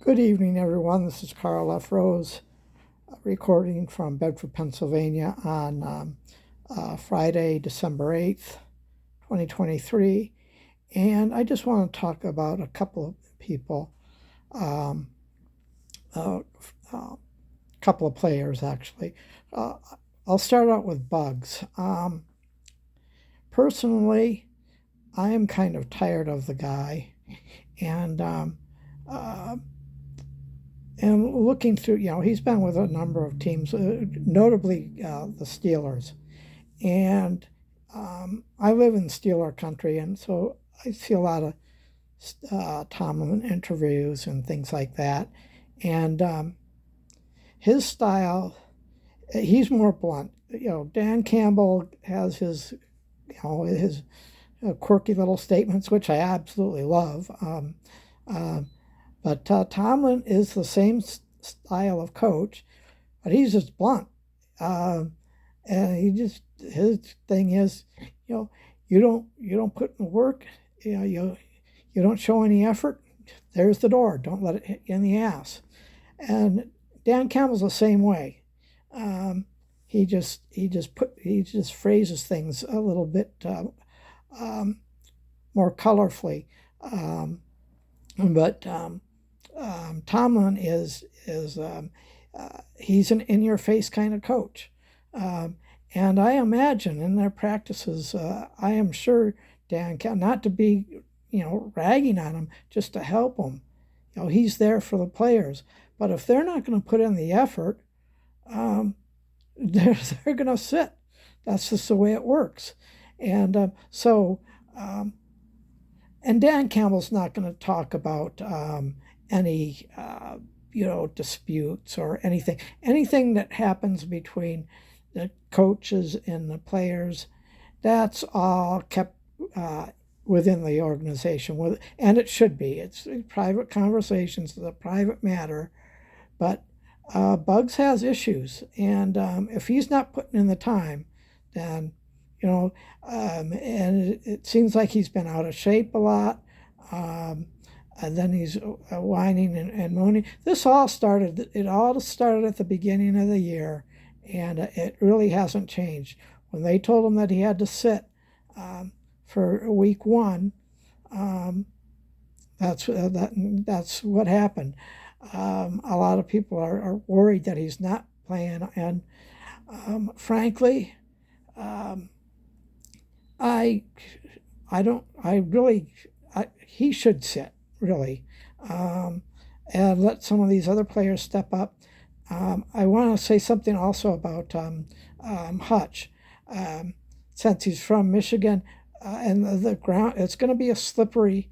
Good evening, everyone. This is Carl F. Rose, recording from Bedford, Pennsylvania on Friday, December 8th, 2023. And I just want to talk about a couple of people, um, a couple of players, actually. I'll start out with Bugs. Personally, I am kind of tired of the guy. And And looking through, he's been with a number of teams, notably the Steelers. And I live in Steeler country, and so I see a lot of Tomlin interviews and things like that. And his style, he's more blunt. Dan Campbell has his quirky little statements, which I absolutely love. But Tomlin is the same style of coach, but he's just blunt. And his thing is, you don't put in the work, you don't show any effort. There's the door. Don't let it hit you in the ass. And Dan Campbell's the same way. He just phrases things a little bit more colorfully. But Tomlin is he's an in-your-face kind of coach, and I imagine in their practices, I am sure Dan, not to be ragging on him, just to help him. He's there for the players, but if they're not going to put in the effort, they're going to sit. That's just the way it works, and and Dan Campbell's not going to talk about any, disputes or anything that happens between the coaches and the players. That's all kept within the organization, and it should be. It's private conversations, it's a private matter. But Bugs has issues, and if he's not putting in the time, then and it seems like he's been out of shape a lot. And then he's whining and moaning. It all started at the beginning of the year, and it really hasn't changed. When they told him that he had to sit for week one, that's what happened. A lot of people are worried that he's not playing, and frankly, he should sit, really, and let some of these other players step up. I want to say something also about Hutch. Since he's from Michigan, and the ground, it's going to be a slippery,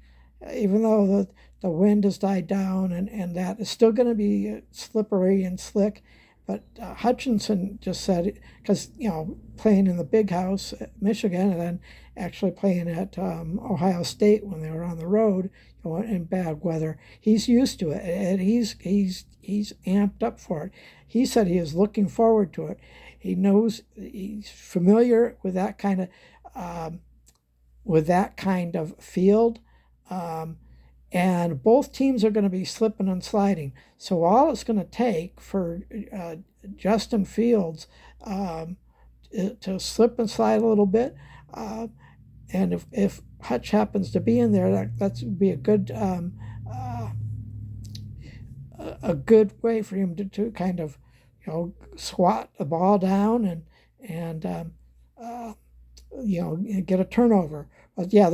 even though the wind has died down, and that is still going to be slippery and slick. But Hutchinson just said, because, playing in the big house at Michigan and then actually playing at Ohio State when they were on the road, in bad weather, he's used to it, and he's amped up for it. He said he is looking forward to it. He knows, he's familiar with that kind of field. And both teams are going to be slipping and sliding. So all it's going to take for Justin Fields to slip and slide a little bit, and if Hutch happens to be in there, that would be a good way for him to kind of squat the ball down and get a turnover. But yeah,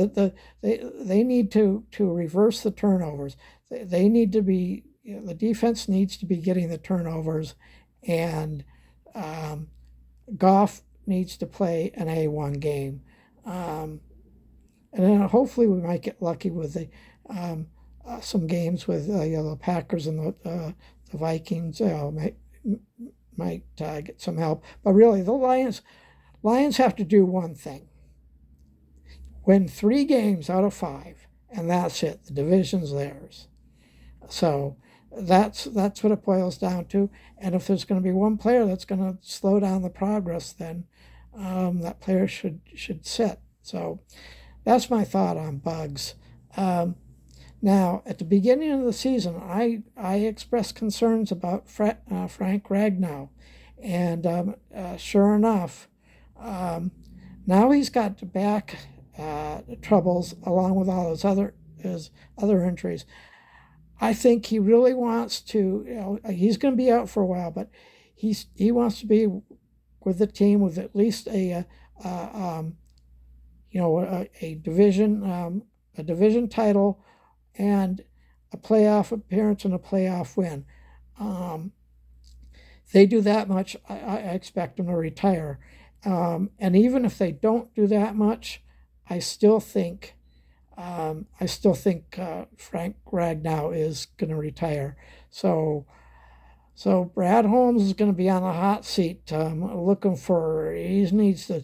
they need to reverse the turnovers. They need to be, the defense needs to be getting the turnovers, and Goff needs to play an A1 game. And then hopefully we might get lucky with some games with the Packers and the Vikings. Might get some help. But really, the Lions have to do one thing: win 3 games out of 5, and that's it. The division's theirs. So that's what it boils down to. And if there's going to be one player that's going to slow down the progress, then that player should sit. So that's my thought on Bugs. Now, at the beginning of the season, I expressed concerns about Frank Ragnow, and sure enough, um, now he's got back troubles along with all his other injuries. I think he really wants to. He's going to be out for a while, but he wants to be with the team with at least a division title and a playoff appearance and a playoff win. Um, they do that much, I expect them to retire. And even if they don't do that much, I still think Frank Ragnow is going to retire. So Brad Holmes is going to be on the hot seat, looking for. He needs to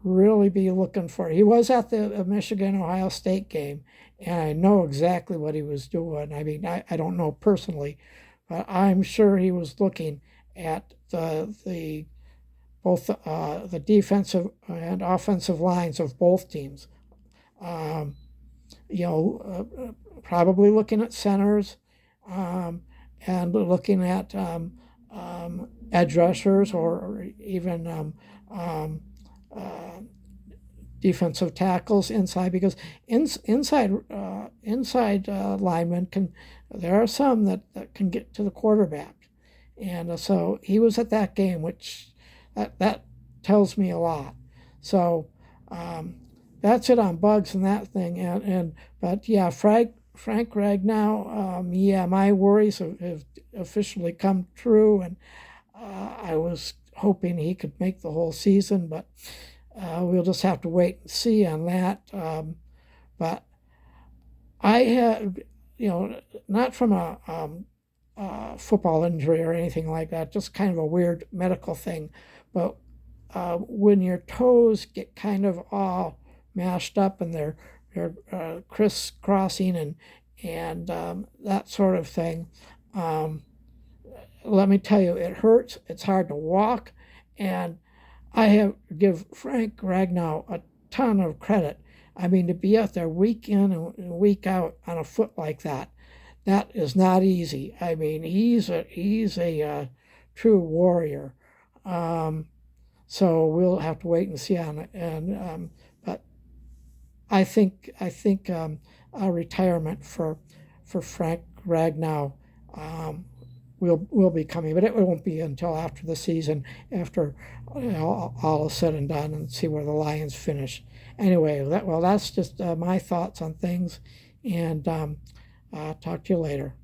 really be looking for. He was at the Michigan Ohio State game, and I know exactly what he was doing. I mean, I don't know personally, but I'm sure he was looking at the both the defensive and offensive lines of both teams. Um, Probably looking at centers, um, and looking at edge rushers or even uh, defensive tackles inside, because inside linemen can. There are some that can get to the quarterback, and so he was at that game, which that tells me a lot. So um, that's it on bugs and that thing, and but yeah, Frank Ragnow, yeah, my worries have officially come true, and I was hoping he could make the whole season, but we'll just have to wait and see on that. But I had, not from a football injury or anything like that, just kind of a weird medical thing. But when your toes get kind of all mashed up and they're crisscrossing and that sort of thing, um, let me tell you, it hurts. It's hard to walk, and I have give Frank Ragnow a ton of credit. I mean, to be out there week in and week out on a foot like that, that is not easy. I mean, he's a true warrior. Um, so we'll have to wait and see on it. And but I think a retirement for Frank Ragnow um, will be coming, but it won't be until after the season, after all is said and done, and see where the Lions finish. Anyway, that's just my thoughts on things, and talk to you later.